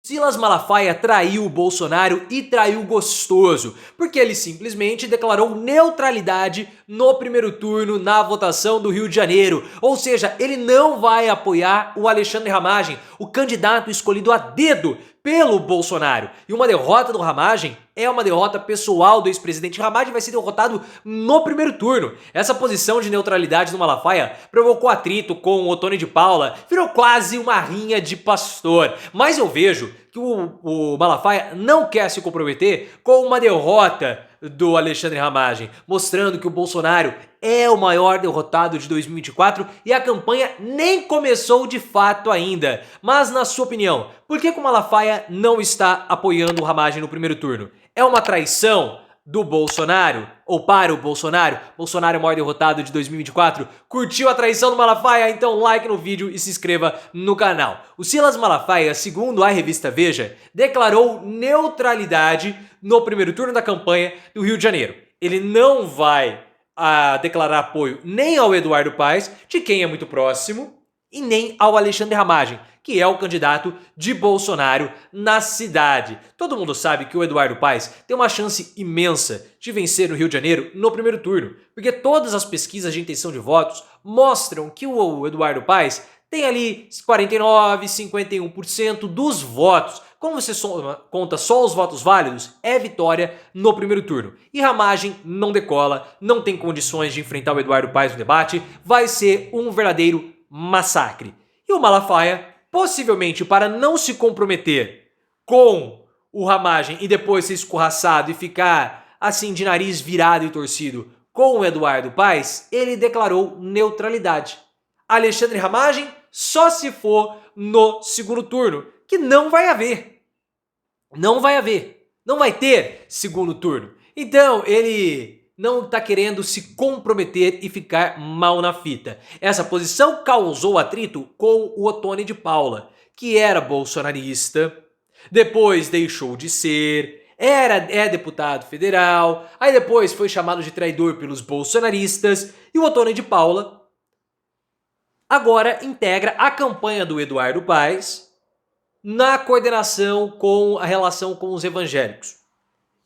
Silas Malafaia traiu o Bolsonaro e traiu gostoso, porque ele simplesmente declarou neutralidade no primeiro turno na votação do Rio de Janeiro. Ou seja, ele não vai apoiar o Alexandre Ramagem, o candidato escolhido a dedo pelo Bolsonaro. E uma derrota do Ramagem é uma derrota pessoal do ex-presidente. Ramagem vai ser derrotado no primeiro turno. Essa posição de neutralidade do Malafaia provocou atrito com o Ottoni de Paula, virou quase uma rinha de pastor. Mas eu vejo que o Malafaia não quer se comprometer com uma derrota do Alexandre Ramagem, mostrando que o Bolsonaro é o maior derrotado de 2024 e a campanha nem começou de fato ainda. Mas na sua opinião, por que o Malafaia não está apoiando o Ramagem no primeiro turno? É uma traição do Bolsonaro? Ou para o Bolsonaro? Bolsonaro é o maior derrotado de 2024? Curtiu a traição do Malafaia? Então like no vídeo e se inscreva no canal. O Silas Malafaia, segundo a revista Veja, declarou neutralidade no primeiro turno da campanha do Rio de Janeiro. Ele não vai declarar apoio nem ao Eduardo Paes, de quem é muito próximo, e nem ao Alexandre Ramagem, que é o candidato de Bolsonaro na cidade. Todo mundo sabe que o Eduardo Paes tem uma chance imensa de vencer no Rio de Janeiro no primeiro turno, porque todas as pesquisas de intenção de votos mostram que o Eduardo Paes tem ali 49, 51% dos votos. Como você conta só os votos válidos, é vitória no primeiro turno. E Ramagem não decola, não tem condições de enfrentar o Eduardo Paes no debate, vai ser um verdadeiro massacre. E o Malafaia, possivelmente para não se comprometer com o Ramagem e depois ser escorraçado e ficar assim de nariz virado e torcido com o Eduardo Paes, ele declarou neutralidade. Alexandre Ramagem só se for no segundo turno, que não vai haver. Não vai haver. Não vai ter segundo turno. Então, ele não está querendo se comprometer e ficar mal na fita. Essa posição causou atrito com o Ottoni de Paula, que era bolsonarista, depois deixou de ser, é deputado federal, aí depois foi chamado de traidor pelos bolsonaristas, e o Ottoni de Paula agora integra a campanha do Eduardo Paes na coordenação com a relação com os evangélicos.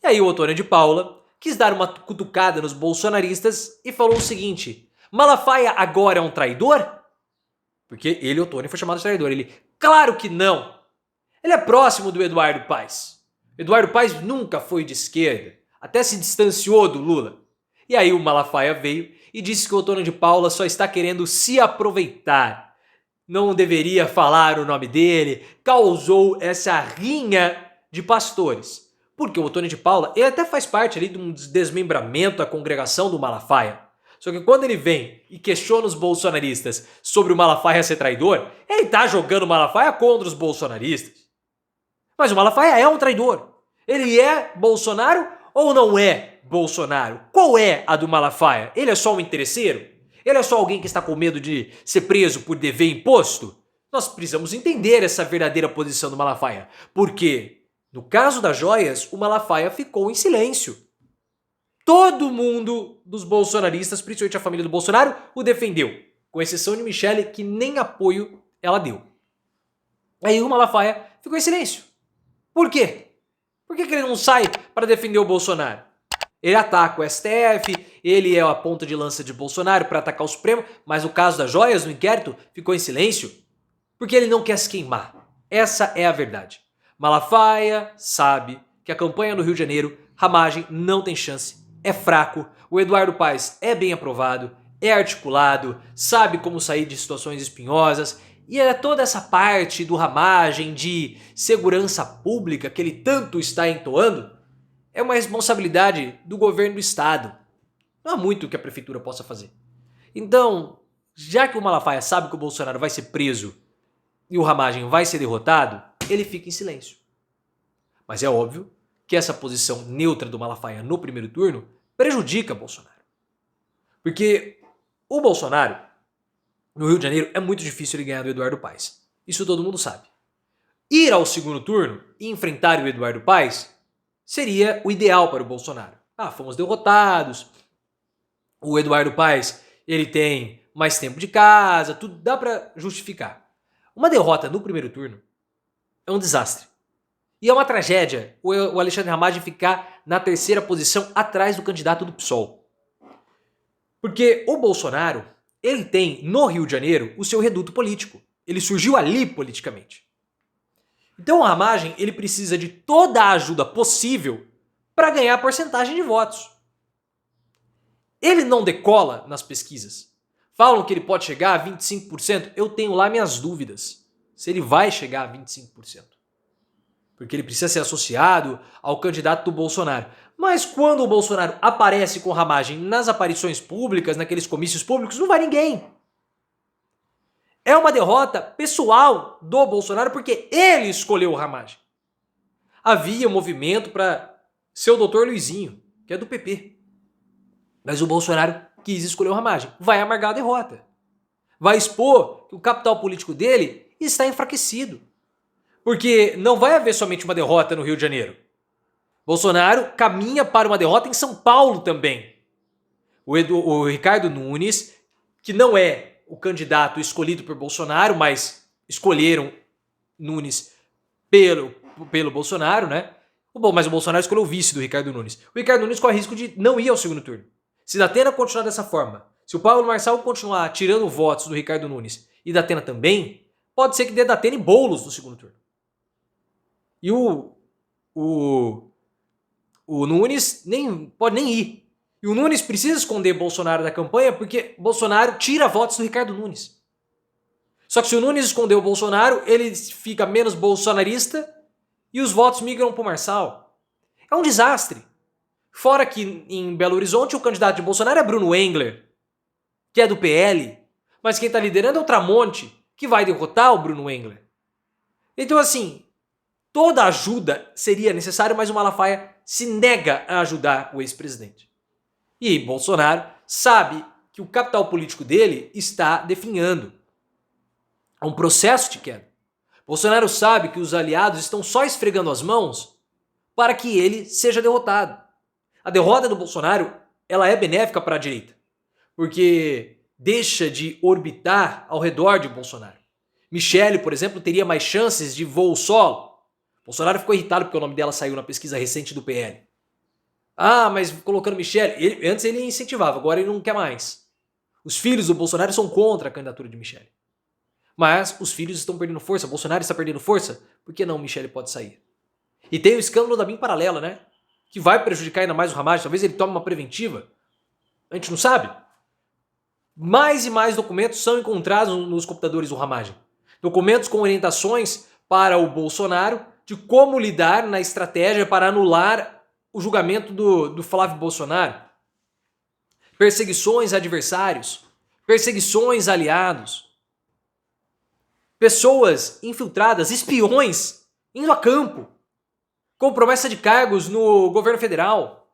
E aí o Ottoni de Paula quis dar uma cutucada nos bolsonaristas e falou o seguinte: Malafaia agora é um traidor? Porque ele, Ottoni, foi chamado de traidor. Ele, claro que não. Ele é próximo do Eduardo Paes. Eduardo Paes nunca foi de esquerda, até se distanciou do Lula. E aí o Malafaia veio e disse que o Ottoni de Paula só está querendo se aproveitar. Não deveria falar o nome dele, causou essa rinha de pastores. Porque o Ottoni de Paula, ele até faz parte ali de um desmembramento da congregação do Malafaia. Só que quando ele vem e questiona os bolsonaristas sobre o Malafaia ser traidor, ele tá jogando o Malafaia contra os bolsonaristas. Mas o Malafaia é um traidor. Ele é Bolsonaro ou não é Bolsonaro? Qual é a do Malafaia? Ele é só um interesseiro? Ele é só alguém que está com medo de ser preso por dever imposto? Nós precisamos entender essa verdadeira posição do Malafaia. Porque, no caso das joias, o Malafaia ficou em silêncio. Todo mundo dos bolsonaristas, principalmente a família do Bolsonaro, o defendeu. Com exceção de Michele, que nem apoio ela deu. Aí o Malafaia ficou em silêncio. Por quê? Por que ele não sai para defender o Bolsonaro? Ele ataca o STF, ele é a ponta de lança de Bolsonaro para atacar o Supremo, mas no caso das joias, no inquérito, ficou em silêncio porque ele não quer se queimar. Essa é a verdade. Malafaia sabe que a campanha no Rio de Janeiro, Ramagem não tem chance, é fraco, o Eduardo Paes é bem aprovado, é articulado, sabe como sair de situações espinhosas, e é toda essa parte do Ramagem de segurança pública que ele tanto está entoando, é uma responsabilidade do governo do estado. Não há muito que a prefeitura possa fazer. Então, já que o Malafaia sabe que o Bolsonaro vai ser preso e o Ramagem vai ser derrotado, ele fica em silêncio. Mas é óbvio que essa posição neutra do Malafaia no primeiro turno prejudica Bolsonaro. Porque o Bolsonaro, no Rio de Janeiro, é muito difícil ele ganhar do Eduardo Paes. Isso todo mundo sabe. Ir ao segundo turno e enfrentar o Eduardo Paes seria o ideal para o Bolsonaro. Fomos derrotados, o Eduardo Paes ele tem mais tempo de casa, tudo dá para justificar. Uma derrota no primeiro turno é um desastre. E é uma tragédia o Alexandre Ramagem ficar na terceira posição atrás do candidato do PSOL. Porque o Bolsonaro, ele tem no Rio de Janeiro o seu reduto político. Ele surgiu ali politicamente. Então o Ramagem, ele precisa de toda a ajuda possível para ganhar a porcentagem de votos. Ele não decola nas pesquisas. Falam que ele pode chegar a 25%. Eu tenho lá minhas dúvidas se ele vai chegar a 25%. Porque ele precisa ser associado ao candidato do Bolsonaro. Mas quando o Bolsonaro aparece com Ramagem nas aparições públicas, naqueles comícios públicos, não vai ninguém. É uma derrota pessoal do Bolsonaro porque ele escolheu o Ramagem. Havia um movimento para ser o doutor Luizinho, que é do PP. Mas o Bolsonaro quis escolher o Ramagem. Vai amargar a derrota. Vai expor que o capital político dele está enfraquecido. Porque não vai haver somente uma derrota no Rio de Janeiro. Bolsonaro caminha para uma derrota em São Paulo também. O Ricardo Nunes, que não é o candidato escolhido por Bolsonaro, mas escolheram Nunes pelo Bolsonaro, né? Mas o Bolsonaro escolheu o vice do Ricardo Nunes. O Ricardo Nunes corre risco de não ir ao segundo turno. Se Datena continuar dessa forma, se o Paulo Marçal continuar tirando votos do Ricardo Nunes e Datena também, pode ser que dê Datena e Boulos no segundo turno. E o Nunes pode nem ir. E o Nunes precisa esconder Bolsonaro da campanha porque Bolsonaro tira votos do Ricardo Nunes. Só que se o Nunes esconder o Bolsonaro, ele fica menos bolsonarista e os votos migram para o Marçal. É um desastre. Fora que em Belo Horizonte o candidato de Bolsonaro é Bruno Engler, que é do PL, mas quem está liderando é o Tramonte, que vai derrotar o Bruno Engler. Então assim, toda ajuda seria necessária, mas o Malafaia se nega a ajudar o ex-presidente. E Bolsonaro sabe que o capital político dele está definhando. É um processo de queda. Bolsonaro sabe que os aliados estão só esfregando as mãos para que ele seja derrotado. A derrota do Bolsonaro, ela é benéfica para a direita, porque deixa de orbitar ao redor de Bolsonaro. Michele, por exemplo, teria mais chances de voo solo. Bolsonaro ficou irritado porque o nome dela saiu na pesquisa recente do PL. Ah, mas colocando Michele, antes ele incentivava, agora ele não quer mais. Os filhos do Bolsonaro são contra a candidatura de Michele. Mas os filhos estão perdendo força, Bolsonaro está perdendo força, por que não Michele pode sair? E tem o escândalo da BIM paralela, né? Que vai prejudicar ainda mais o Ramagem, talvez ele tome uma preventiva. A gente não sabe. Mais e mais documentos são encontrados nos computadores do Ramagem. Documentos com orientações para o Bolsonaro de como lidar na estratégia para anular o julgamento do Flávio Bolsonaro. Perseguições a adversários, perseguições a aliados. Pessoas infiltradas, espiões, indo a campo, com promessa de cargos no governo federal.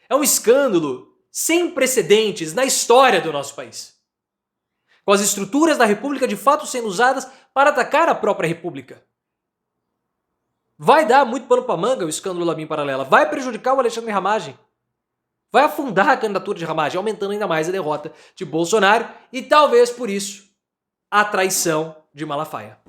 É um escândalo sem precedentes na história do nosso país. Com as estruturas da República de fato sendo usadas para atacar a própria República. Vai dar muito pano para manga o escândalo da BIM paralela. Vai prejudicar o Alexandre Ramagem. Vai afundar a candidatura de Ramagem, aumentando ainda mais a derrota de Bolsonaro e talvez por isso a traição de Malafaia.